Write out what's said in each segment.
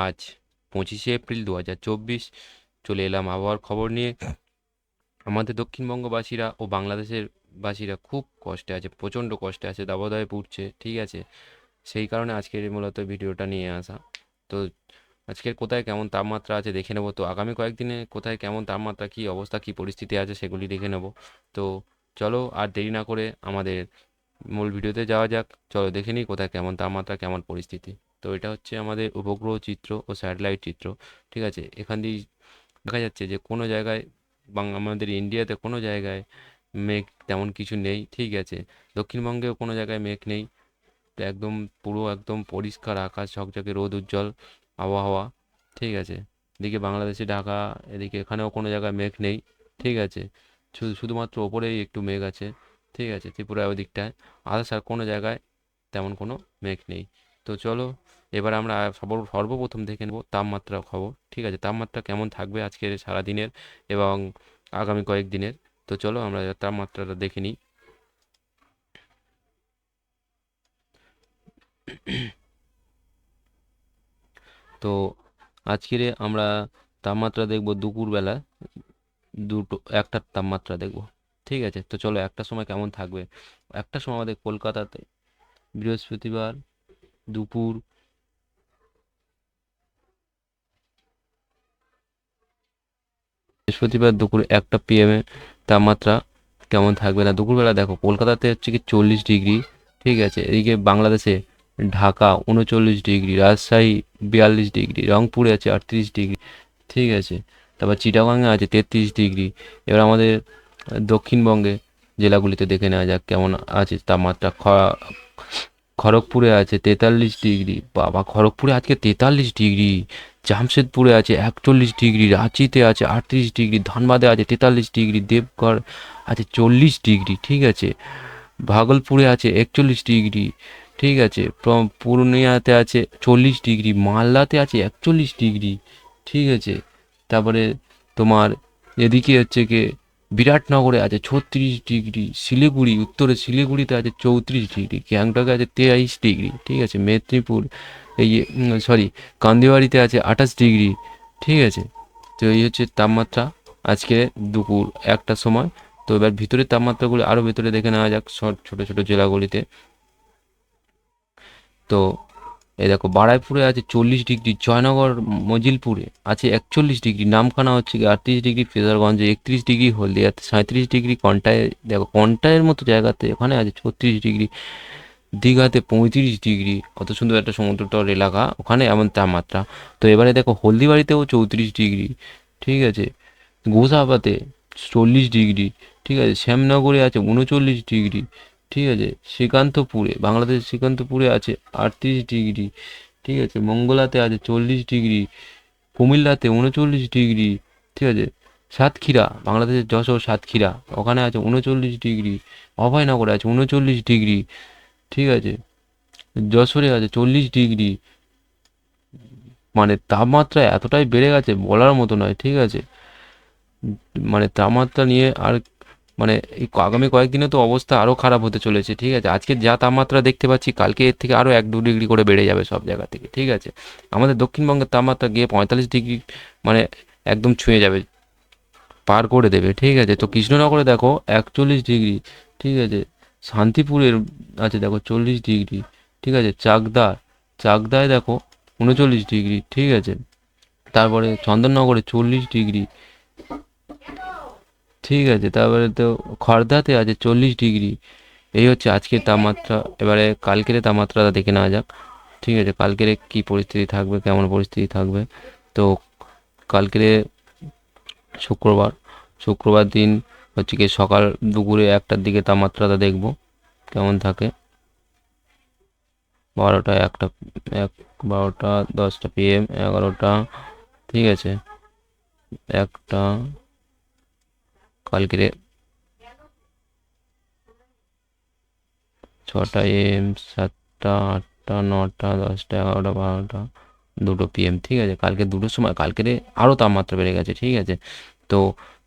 আজ 25শে এপ্রিল 2024 চলে এলাম আবহাওয়ার খবর নিয়ে। আমাদের দক্ষিণবঙ্গবাসীরা ও বাংলাদেশের বাসীরা খুব কষ্টে আছে, প্রচণ্ড কষ্টে আছে, দাবদাহে পুড়ছে, ঠিক আছে। সেই কারণে আজকের মূলত ভিডিওটা নিয়ে আসা। তো আজকের কোথায় কেমন তাপমাত্রা আছে দেখে নেব। তো আগামী কয়েকদিনে কোথায় কেমন তাপমাত্রা, কী অবস্থা, কী পরিস্থিতি আছে সেগুলি দেখে নেব। তো চলো আর দেরি না করে আমাদের মূল ভিডিওতে যাওয়া যাক। চলো দেখে নিই কোথায় কেমন তাপমাত্রা, কেমন পরিস্থিতি। তো এটা হচ্ছে আমাদের উপগ্রহ চিত্র ও স্যাটেলাইট চিত্র, ঠিক আছে। এখান দিয়ে দেখা যাচ্ছে যে কোনো জায়গায় আমাদের ইন্ডিয়াতে কোনো জায়গায় মেঘ তেমন কিছু নেই, ঠিক আছে। দক্ষিণবঙ্গেও কোনো জায়গায় মেঘ নেই। তো একদম পুরো একদম পরিষ্কার আকাশ, ঝকঝকে রোদ উজ্জ্বল আবহাওয়া, ঠিক আছে। এদিকে বাংলাদেশে ঢাকা, এদিকে এখানেও কোনো জায়গায় মেঘ নেই, ঠিক আছে। শুধুমাত্র ওপরেই একটু মেঘ আছে, ঠিক আছে, ত্রিপুরা ওদিকটায়। আদার্স আর কোনো জায়গায় তেমন কোনো মেঘ নেই। তো চলো এবার আমরা সর্বপ্রথম দেখে নেব তাপমাত্রা খবর, ঠিক আছে। তাপমাত্রা কেমন থাকবে আজকের সারাদিনের এবং আগামী কয়েকদিনের। তো চলো আমরা তাপমাত্রাটা দেখে নিই। তো আজকের আমরা তাপমাত্রা দেখব দুপুরবেলা একটার তাপমাত্রা দেখব, ঠিক আছে। তো চলো একটা সময় কেমন থাকবে। একটা সময় আমাদের কলকাতাতে বৃহস্পতিবার দুপুর বৃহস্পতিবার দুপুর 1টা PM তাপমাত্রা কেমন থাকবে না দুপুরবেলা দেখো, কলকাতাতে হচ্ছে কি 40 ডিগ্রি, ঠিক আছে। এদিকে বাংলাদেশে ঢাকা 39 ডিগ্রি, রাজশাহী 42 ডিগ্রি, রংপুরে আছে 38 ডিগ্রি, ঠিক আছে। তারপর চিটাগাংয়ে আছে 33 ডিগ্রি। এবার আমাদের দক্ষিণবঙ্গে জেলাগুলিতে দেখে নেওয়া যাক কেমন আছে তাপমাত্রা। খড়গপুরে আছে 43 ডিগ্রি, বাবা খড়গপুরে আজকে 43 ডিগ্রি। জামশেদপুরে আছে 41 ডিগ্রি, রাঁচিতে আছে 38 ডিগ্রি, ধানবাদে আছে 43 ডিগ্রি, দেবগড় আছে 40 ডিগ্রি, ঠিক আছে। ভাগলপুরে আছে 41 ডিগ্রি, ঠিক আছে। পূর্ণিয়াতে আছে 40 ডিগ্রি, মালদাতে আছে 41 ডিগ্রি, ঠিক আছে। তারপরে তোমার এদিকে হচ্ছে কি বিরাটনগরে আছে 36 ডিগ্রি, শিলিগুড়ি উত্তরে শিলিগুড়িতে আছে 34 ডিগ্রি, গ্যাংটকে আছে 23 ডিগ্রি, ঠিক আছে। মেদিনীপুর এই সরি কান্দিবাড়িতে আছে 28 ডিগ্রি, ঠিক আছে। তো এই হচ্ছে তাপমাত্রা আজকে দুপুর 1টার সময়। তো এবার ভিতরের তাপমাত্রাগুলো আরও ভেতরে দেখে নেওয়া যাক ছোটো ছোটো জেলাগুলিতে। তো এই দেখো বারুইপুরে আছে 40 ডিগ্রি, জয়নগর মজিলপুরে আছে 41 ডিগ্রি, নামখানা হচ্ছে কি 38 ডিগ্রি, ফ্রেজারগঞ্জে 31 ডিগ্রি, হলদিয়াতে 37 ডিগ্রি, কন্টায় দেখো কন্টায়ের মতো জায়গাতে ওখানে আছে 36 ডিগ্রি, দীঘাতে 35 ডিগ্রি, অত সুন্দর একটা সমুদ্র তট এলাকা ওখানে এমন তাপমাত্রা। তো এবারে দেখো হলদিবাড়িতেও 34 ডিগ্রি, ঠিক আছে। গোসাবাতে 40 ডিগ্রি, ঠিক আছে। শ্যামনগরে আছে 39 ডিগ্রি, ঠিক আছে। শ্রীকান্তপুরে বাংলাদেশ শ্রীকান্তপুরে আছে 38 ডিগ্রি, ঠিক আছে। মঙ্গলাতে আছে 40 ডিগ্রি, কুমিল্লাতে 39 ডিগ্রি, ঠিক আছে। সাতক্ষীরা বাংলাদেশের যশোর সাতক্ষীরা ওখানে আছে 39 ডিগ্রি, অভয়নগরে আছে 39 ডিগ্রি, ঠিক আছে। যশোরে আছে 40 ডিগ্রি। মানে তাপমাত্রা এতটাই বেড়ে গেছে বলার মতো নয়, ঠিক আছে। মানে তাপমাত্রা নিয়ে আর মানে এই আগামী কয়েকদিনে তো অবস্থা আরও খারাপ হতে চলেছে, ঠিক আছে। আজকে যা তাপমাত্রা দেখতে পাচ্ছি কালকে এর থেকে আরও 1-2 ডিগ্রি করে বেড়ে যাবে সব জায়গা থেকে, ঠিক আছে। আমাদের দক্ষিণবঙ্গের তাপমাত্রা গিয়ে 45 ডিগ্রি মানে একদম ছুঁয়ে যাবে, পার করে দেবে, ঠিক আছে। তো কৃষ্ণনগরে দেখো 41 ডিগ্রি, ঠিক আছে। শান্তিপুরের আছে দেখো 40 ডিগ্রি, ঠিক আছে। চাকদায় দেখো 39 ডিগ্রি, ঠিক আছে। তারপরে চন্দননগরে 40 ডিগ্রি, ঠিক আছে। তারপরে তো খড়দাতে আছে 40 ডিগ্রি। এই হচ্ছে আজকের তাপমাত্রা। এবারে কালকের তাপমাত্রাটা দেখে নেওয়া যাক, ঠিক আছে। কালকের কি পরিস্থিতি থাকবে, কেমন পরিস্থিতি থাকবে। তো কালকের শুক্রবার শুক্রবার দিন হচ্ছে কি সকাল দুপুরে 1টার দিকে তাপমাত্রাটা দেখব কেমন থাকে। 12টা 1টা 12টা 10টা PM, 11টা, ঠিক আছে। 1টা কালকের 6টা AM, 7টা 8টা 9টা 10টা 11টা 12টা 2টো PM, ঠিক আছে। কালকে 2টোর সময় কালকের আরও তাপমাত্রা বেড়ে গেছে, ঠিক আছে। তো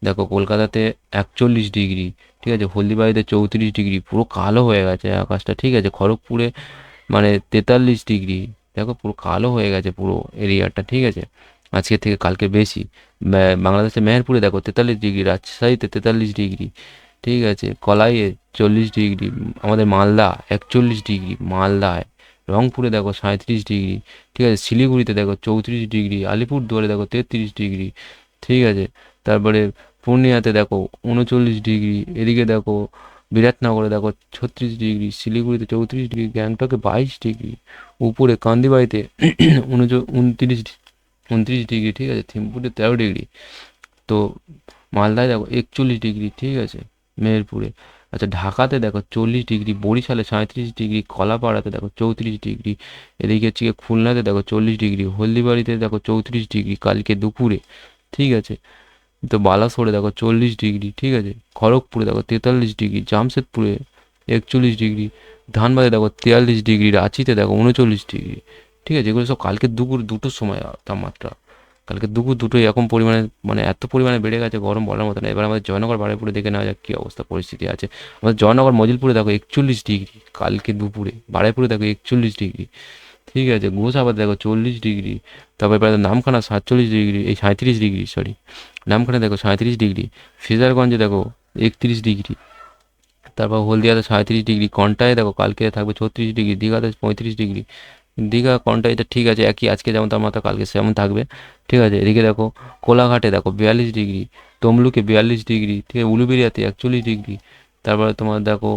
দেখো কলকাতাতে 41 ডিগ্রি, ঠিক আছে। হলদিবাড়িতে 34 ডিগ্রি, পুরো কালো হয়ে গেছে আকাশটা, ঠিক আছে। খড়গপুরে মানে 43 ডিগ্রি, দেখো পুরো কালো হয়ে গেছে পুরো এরিয়াটা, ঠিক আছে, আজকের থেকে কালকে বেশি। বাংলাদেশের মেহেরপুরে দেখো 43 ডিগ্রি, রাজশাহীতে 43 ডিগ্রি, ঠিক আছে, কলাইয়ে 40 ডিগ্রি, আমাদের মালদা 41 ডিগ্রি, মালদায়, রংপুরে দেখো 37 ডিগ্রি, ঠিক আছে, শিলিগুড়িতে দেখো 34 ডিগ্রি, আলিপুরদুয়ারে দেখো 33 ডিগ্রি, ঠিক আছে, তারপরে পূর্ণিয়াতে দেখো 39 ডিগ্রি, এদিকে দেখো বিরাটনগরে দেখো 36 ডিগ্রি, শিলিগুড়িতে 34 ডিগ্রি, গ্যাংটকে 22 ডিগ্রি, উপরে কান্দিবাড়িতে 29 29 ডিগ্রি, ঠিক আছে, থিম্পুতে 13 ডিগ্রি, তো মালদায় দেখো 41 ডিগ্রি, ঠিক আছে, মেহেরপুরে। আচ্ছা ঢাকাতে দেখো 40 ডিগ্রি, বরিশালে 37 ডিগ্রি, কলাপাড়াতে দেখো 34 ডিগ্রি, এদিকে হচ্ছে গিয়ে খুলনাতে দেখো 40 ডিগ্রি, হলদিবাড়িতে দেখো 34 ডিগ্রি কালকে দুপুরে, ঠিক আছে, তো বালাসোরে দেখো 40 ডিগ্রি, ঠিক আছে, খড়গপুরে দেখো 43 ডিগ্রি, জামশেদপুরে 41 ডিগ্রি, ধানবাদে দেখো 43 ডিগ্রি, রাঁচিতে দেখো 39 ডিগ্রি, ঠিক আছে, এগুলো সব কালকে দুপুর 2টোর সময় তাপমাত্রা। কালকে দুপুর 2টোয় এরকম পরিমাণে, মানে এত পরিমাণে বেড়ে গেছে গরম বলার মতো না। এবার আমাদের জয়নগর বারুইপুরে দেখে নেওয়া যাক কী অবস্থা পরিস্থিতি আছে। আমাদের জয়নগর মজিলপুরে দেখো 41 ডিগ্রি কালকে দুপুরে, বারুইপুরে দেখো 41 ডিগ্রি, ঠিক আছে, গোসাবাতে দেখো 40 ডিগ্রি, তারপর এবার নামখানা 47 ডিগ্রি, এই 37 ডিগ্রি সরি, নামখানা দেখো 37 ডিগ্রি, ফ্রেজারগঞ্জে দেখো 31 ডিগ্রি, তারপর হলদিয়াতে 37 ডিগ্রি, কন্টায় দেখো কালকে থাকবে 36 ডিগ্রি, দীঘাতে 35 ডিগ্রি, দীঘা কন্টায় এটা ঠিক আছে একই, আজকে যেমন তাপমাত্রা কালকে সেমন থাকবে, ঠিক আছে, এদিকে দেখো কোলাঘাটে দেখো 42 ডিগ্রি, তমলুকে 42 ডিগ্রি, ঠিক আছে, উলুবেড়িয়াতে 41 ডিগ্রি, তারপরে তোমার দেখো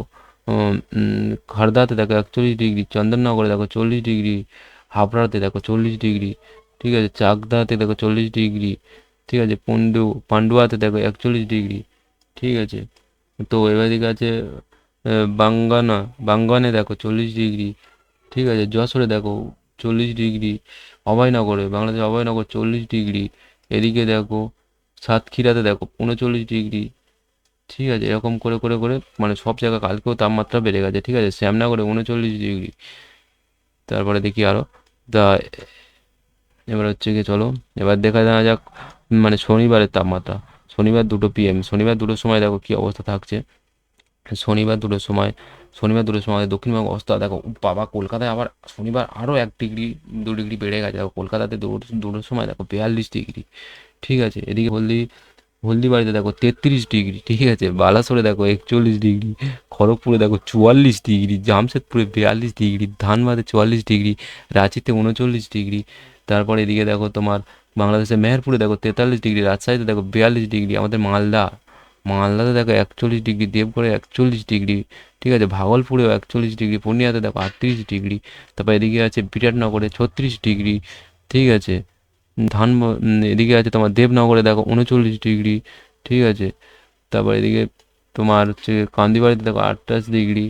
খড়দাতে দেখো 41 ডিগ্রি, চন্দননগরে দেখো 40 ডিগ্রি, হাবড়াতে দেখো 40 ডিগ্রি, ঠিক আছে, চাকদাতে দেখো 40 ডিগ্রি, ঠিক আছে, পান্ডুয়াতে দেখো 41 ডিগ্রি, ঠিক আছে, তো এবার দিকে আছে বাঙ্গানে দেখো 40 ডিগ্রি, ঠিক আছে, যশোরে দেখো 40 ডিগ্রি, অভয়নগরে বাংলাদেশ অভয়নগর 40 ডিগ্রি, এদিকে দেখো সাতক্ষীরাতে দেখো 39 ডিগ্রি, ঠিক আছে, এরকম করে করে করে মানে সব জায়গায় কালকেও তাপমাত্রা বেড়ে গেছে, ঠিক আছে, শ্যামনগরে 39 ডিগ্রি, তারপরে দেখি আরও তা এবার হচ্ছে গিয়ে চলো এবার দেখা যাওয়া যাক মানে শনিবারের তাপমাত্রা। শনিবার 2 PM, শনিবার 2টোর সময় দেখো কী অবস্থা থাকছে। শনিবার 2টোর সময়, আমাদের দক্ষিণবঙ্গ অবস্থা দেখো, বাবা কলকাতায় আবার শনিবার আরও 1 ডিগ্রি 2 ডিগ্রি বেড়ে গেছে দেখো, কলকাতাতে 2টোর সময় দেখো 42 ডিগ্রি, ঠিক আছে, এদিকে হলদিবাড়িতে দেখো 33 ডিগ্রি, ঠিক আছে, বালাসোরে দেখো 41 ডিগ্রি, খড়গপুরে দেখো 44 ডিগ্রি, জামশেদপুরে 42 ডিগ্রি, ধানবাদে 44 ডিগ্রি, রাঁচিতে 39 ডিগ্রি, তারপর এদিকে দেখো তোমার বাংলাদেশের মেহেরপুরে দেখো 43 ডিগ্রি, রাজশাহীতে দেখো 42 ডিগ্রি, আমাদের মালদাতে দেখো 41 ডিগ্রি, দেবঘরে 41 ডিগ্রি, ঠিক আছে, ভাগলপুরেও 41 ডিগ্রি, পূর্ণিয়াতে দেখো 38 ডিগ্রি, তারপর এদিকে আছে বিরাটনগরে 36 ডিগ্রি, ঠিক আছে, এদিকে আছে তোমার দেবনগরে দেখো 39 ডিগ্রি, ঠিক আছে, তারপর এদিকে তোমার হচ্ছে কান্দিবাড়িতে দেখো 28 ডিগ্রি,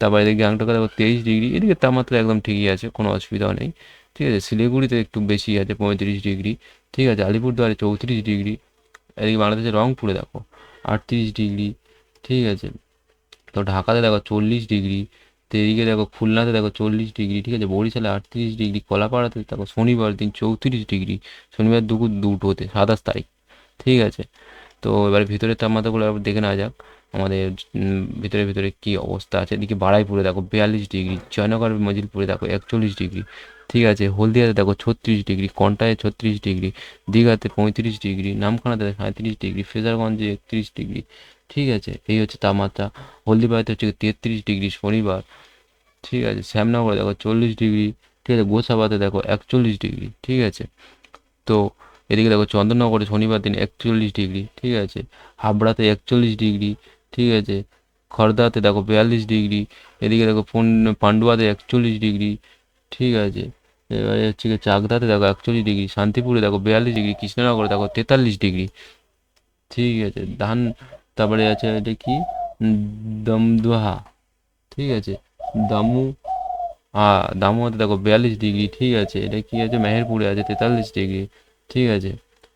তারপর এদিকে গ্যাংটকে দেখো 23 ডিগ্রি, এদিকে তাপমাত্রা একদম ঠিকই আছে, কোনো অসুবিধাও নেই, ঠিক আছে, শিলিগুড়িতে একটু বেশি আছে 35 ডিগ্রি, ঠিক আছে, আলিপুরদুয়ারে 34 ডিগ্রি, এদিকে বাংলাদেশের রংপুরে দেখো 38 ডিগ্রি, ঠিক আছে, তো ঢাকাতে দেখো 40 ডিগ্রি, তো এদিকে দেখো খুলনাতে দেখো 40 ডিগ্রি, ঠিক আছে, বরিশালে 38 ডিগ্রি, কলাপাড়াতে দেখো শনিবার দিন 34 ডিগ্রি, শনিবার দুপুর 2টোতে 27 তারিখ, ঠিক আছে, তো এবার ভিতরের তাপমাত্রাগুলো একবার দেখে নেওয়া যাক আমাদের ভিতরে ভিতরে কী অবস্থা আছে। এদিকে বারুইপুরে দেখো 42 ডিগ্রি, জয়নগর মজিলপুরে দেখো 41 ডিগ্রি, ঠিক আছে, হলদিয়াতে দেখো 36 ডিগ্রি, কন্টায় 36 ডিগ্রি, দীঘাতে 35 ডিগ্রি, নামখানাতে 37 ডিগ্রি, ফ্রেজারগঞ্জে 31 ডিগ্রি, ঠিক আছে, এই হচ্ছে তাপমাত্রা। হলদিবাড়িতে হচ্ছে 33 ডিগ্রি শনিবার, ঠিক আছে, শ্যামনগরে দেখো 40 ডিগ্রি, ঠিক আছে, গোসাবাতে দেখো 41 ডিগ্রি, ঠিক আছে, তো এদিকে দেখো চন্দননগরে শনিবার দিন 41 ডিগ্রি, ঠিক আছে, হাবড়াতে 41 ডিগ্রি, ঠিক আছে, খড়দাতে দেখো 42 ডিগ্রি, এদিকে দেখো পান্ডুয়াতে 41 ডিগ্রি, ঠিক আছে, এবারে হচ্ছে গিয়ে চাকদাতে দেখো 41 ডিগ্রি, শান্তিপুরে দেখো 42 ডিগ্রি, কৃষ্ণনগরে দেখো 43 ডিগ্রি, ঠিক আছে, তারপরে আছে এটা কি উম, দমদুহা, ঠিক আছে, দামু দামোতে দেখো 42 ডিগ্রি, ঠিক আছে, এটা কি আছে মেহেরপুরে আছে 43 ডিগ্রি, ঠিক আছে,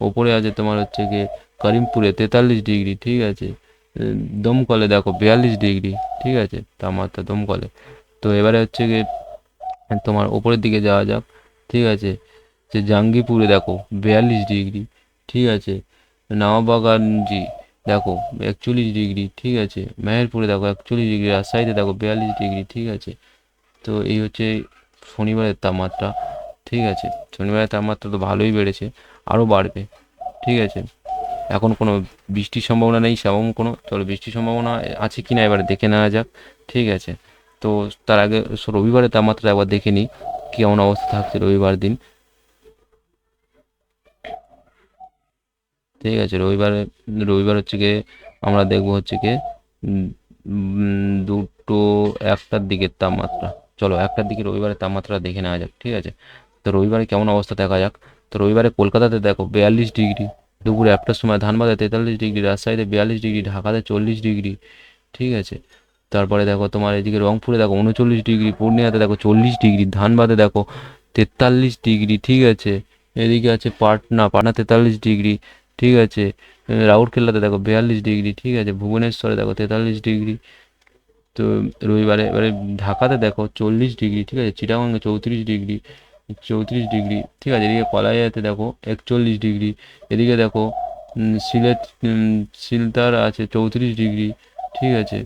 ওপরে আছে তোমার হচ্ছে গিয়ে করিমপুরে 43 ডিগ্রি, ঠিক আছে, দমকলে দেখো 42 ডিগ্রি, ঠিক আছে, তাপমাত্রা দমকলে। তো এবারে হচ্ছে গিয়ে তোমার ওপরের দিকে যাওয়া যাক, ঠিক আছে, যে জাঙ্গিপুরে দেখো 42 ডিগ্রি, ঠিক আছে, নওয়াবাগানজি দেখো 41 ডিগ্রি, ঠিক আছে, মেহেরপুরে দেখো 41 ডিগ্রি, রাজশাহীতে দেখো 42 ডিগ্রি, ঠিক আছে, তো এই হচ্ছে শনিবারের তাপমাত্রা। ঠিক আছে, শনিবারের তাপমাত্রা তো ভালোই বেড়েছে, আরও বাড়বে। ঠিক আছে, এখন কোনো বৃষ্টির সম্ভাবনা নেই সেরকম কোনো, চলো বৃষ্টির সম্ভাবনা আছে কি না এবারে দেখে নেওয়া যাক। ঠিক আছে, তো তার আগে রবিবারের তাপমাত্রা একবার দেখে নিই কেমন অবস্থা থাকছে রবিবার দিন। ঠিক আছে, রবিবার হচ্ছে গিয়ে আমরা দেখবো হচ্ছে গিয়ে দুটো একটার দিকের তাপমাত্রা। চলো একটার দিকে রবিবারের তাপমাত্রা দেখে নেওয়া যাক। ঠিক আছে, তো রবিবারে কেমন অবস্থা দেখা যাক। তো রবিবারে কলকাতাতে দেখো 42 ডিগ্রি, দুপুরে একটার সময় ধানবাদে 43 ডিগ্রি, রাজশাহীতে 42 ডিগ্রি, ঢাকাতে 40 ডিগ্রি। ঠিক আছে, তারপরে দেখো তোমার এদিকে রংপুরে দেখো 39 ডিগ্রি, পূর্ণিয়াতে দেখো 40 ডিগ্রি, ধানবাদে দেখো 43 ডিগ্রি। ঠিক আছে, এদিকে আছে পাটনা 43 ডিগ্রি। ঠিক আছে, রাউরকেল্লাতে দেখো 42 ডিগ্রি। ঠিক আছে, ভুবনেশ্বরে দেখো 43 ডিগ্রি। তো রবিবারে এবারে ঢাকাতে দেখো 40 ডিগ্রি। ঠিক আছে, চিটাগংয়ে 34 ডিগ্রি। ঠিক আছে, এদিকে কলাইয়াতে দেখো 41 ডিগ্রি। এদিকে দেখো সিলেট সিলতার আছে 34 ডিগ্রি। ঠিক আছে,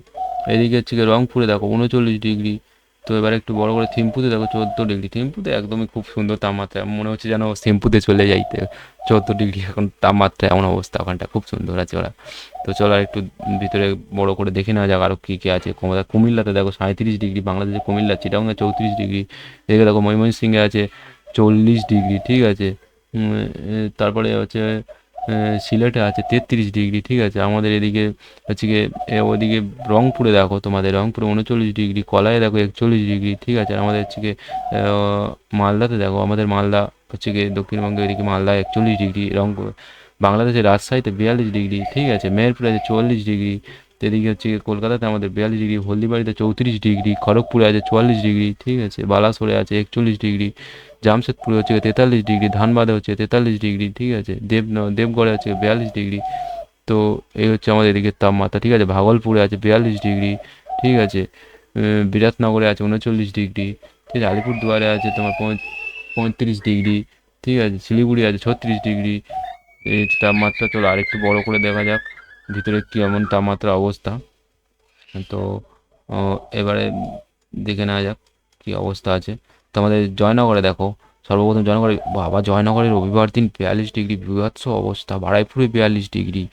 এদিকে হচ্ছে গিয়ে রংপুরে দেখো 39 ডিগ্রি। তো এবার একটু বড় করে থিম্পুতে দেখো 14 ডিগ্রি। থিম্পুতে একদমই খুব সুন্দর তাপমাত্রা, মনে হচ্ছে যেন থিম্পুতে চলে যাইতে। 14 ডিগ্রি এখন তাপমাত্রা, এমন অবস্থা ওখানটা, খুব সুন্দর আছে ওরা। তো চলো আর একটু ভিতরে বড় করে দেখে নেওয়া যাক আরও কী কী আছে। কুমিল্লাতে দেখো 37 ডিগ্রি, বাংলাদেশের কুমিল্লা, চিটাগংয়ে 34 ডিগ্রি। এদিকে দেখো ময়মনসিংহে আছে 40 ডিগ্রি। ঠিক আছে, তারপরে হচ্ছে সিলেটে আছে 33 ডিগ্রি। ঠিক আছে, আমাদের এদিকে হচ্ছে গিয়ে ওদিকে রংপুরে দেখো, তোমাদের রংপুরে 39 ডিগ্রি, কলায় দেখো 41 ডিগ্রি। ঠিক আছে, আর আমাদের হচ্ছে গিয়ে মালদাতে দেখো, আমাদের মালদা হচ্ছে গিয়ে দক্ষিণবঙ্গে, এদিকে মালদা 41 ডিগ্রি, রংপুর বাংলাদেশের রাজশাহীতে 42 ডিগ্রি। ঠিক আছে, মেহেরপুরে আছে 44 ডিগ্রি। এদিকে হচ্ছে গিয়ে কলকাতাতে আমাদের 42 ডিগ্রি, হলদিবাড়িতে 34 ডিগ্রি, খড়গপুরে আছে 44 ডিগ্রি। ঠিক আছে, বালাসোরে আছে 41 ডিগ্রি, জামশেদপুরে হচ্ছে 43 ডিগ্রি, ধানবাদে হচ্ছে 43 ডিগ্রি। ঠিক আছে, দেবগড়ে আছে 42 ডিগ্রি। তো এই হচ্ছে আমাদের এদিকের তাপমাত্রা। ঠিক আছে, ভাগলপুরে আছে 42 ডিগ্রি। ঠিক আছে, বিরাটনগরে আছে 39 ডিগ্রি। ঠিক আছে, আলিপুরদুয়ারে আছে তোমার 35 ডিগ্রি। ঠিক আছে, শিলিগুড়ি আছে 36 ডিগ্রি। এই তাপমাত্রা, চলো আরেকটু বড় করে দেখা যাক ভিতরে কেমন তাপমাত্রা অবস্থা। তো এবারে দেখে নেওয়া যাক কী অবস্থা আছে। তো আমাদের জয়নগরে দেখো, সর্বপ্রথম জয়নগরে, বাবা জয়নগরে রবিবার দিন 42 ডিগ্রি, বীভৎস অবস্থা। বারুইপুরে 42 ডিগ্রি,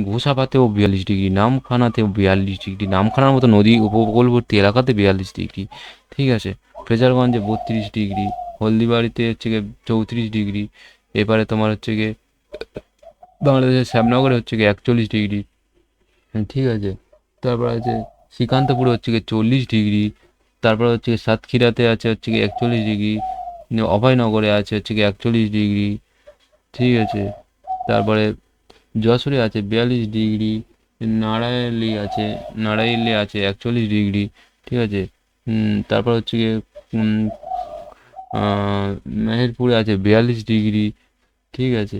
গোসাবাতেও 42 ডিগ্রি, নামখানাতেও 42 ডিগ্রি, নামখানার মতো নদী উপকূলবর্তী এলাকাতে 42 ডিগ্রি। ঠিক আছে, ফ্রেজারগঞ্জে 32 ডিগ্রি, হলদিবাড়িতে হচ্ছে গিয়ে 34 ডিগ্রি। এবারে তোমার হচ্ছে গিয়ে বাংলাদেশের শ্যামনগরে হচ্ছে গিয়ে 41 ডিগ্রি। ঠিক আছে, তারপর আছে শ্রীকান্তপুরে হচ্ছে গিয়ে 40 ডিগ্রি। তারপর হচ্ছে গিয়ে সাতক্ষীরাতে আছে হচ্ছে গিয়ে 41 ডিগ্রি। অভয়নগরে আছে হচ্ছে গিয়ে 41 ডিগ্রি। ঠিক আছে, তারপরে যশোরে আছে 42 ডিগ্রি, নাড়াইলে আছে 41 ডিগ্রি। ঠিক আছে, তারপর হচ্ছে গিয়ে উম, মেহেরপুরে আছে 42 ডিগ্রি। ঠিক আছে,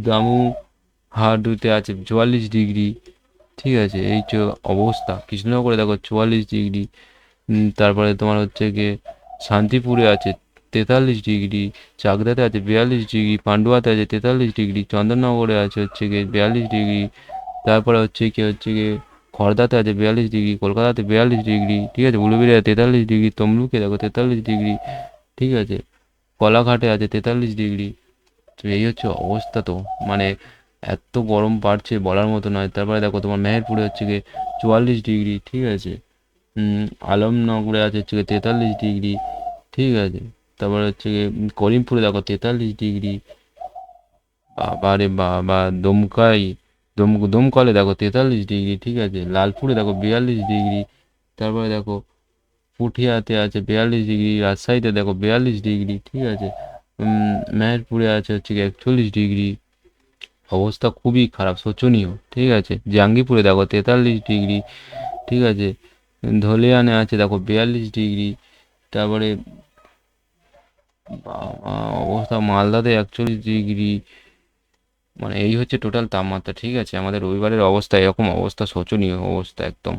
দামু হাডুতে আছে 44 ডিগ্রি। ঠিক আছে, এই অবস্থা। কৃষ্ণনগরে দেখো 44 ডিগ্রি। তারপরে তোমার হচ্ছে গিয়ে শান্তিপুরে আছে 43 ডিগ্রি, চাকদাতে আছে 42 ডিগ্রি, পান্ডুয়াতে আছে 43 ডিগ্রি, চন্দননগরে আছে হচ্ছে গিয়ে 42 ডিগ্রি। তারপরে হচ্ছে গিয়ে খড়দাতে আছে 42 ডিগ্রি, কলকাতাতে 42 ডিগ্রি। ঠিক আছে, উলুবেড়িয়া 43 ডিগ্রি, তমলুকে দেখো 43 ডিগ্রি। ঠিক আছে, কলাঘাটে আছে 43 ডিগ্রি। তো এই হচ্ছে অবস্থা। তো মানে এত গরম বাড়ছে বলার মতো নয়। তারপরে দেখো তোমার মেহেরপুরে হচ্ছে গিয়ে 44 ডিগ্রি। ঠিক আছে, আলমনগরে আছে হচ্ছে গিয়ে 43 ডিগ্রি। ঠিক আছে, তারপরে হচ্ছে গিয়ে করিমপুরে দেখো 43 ডিগ্রি। বাবারে বাবা, দমকলে দেখো 43 ডিগ্রি। ঠিক আছে, লালপুরে দেখো 42 ডিগ্রি। তারপরে দেখো পুঠিয়াতে আছে 42 ডিগ্রি, রাজশাহীতে দেখো 42 ডিগ্রি। ঠিক আছে, মেহেরপুরে আছে হচ্ছে গিয়ে 41 ডিগ্রি। অবস্থা খুবই খারাপ, শোচনীয়। ঠিক আছে, জাঙ্গিপুরে দেখো 43 ডিগ্রি। ঠিক আছে, ধলিয়ানে আছে দেখো 42 ডিগ্রি। তারপরে বাবা, অবস্থা মালদাতে 41 ডিগ্রি। মানে এই হচ্ছে টোটাল তাপমাত্রা। ঠিক আছে, আমাদের রবিবারের অবস্থা এরকম অবস্থা, শোচনীয় অবস্থা একদম।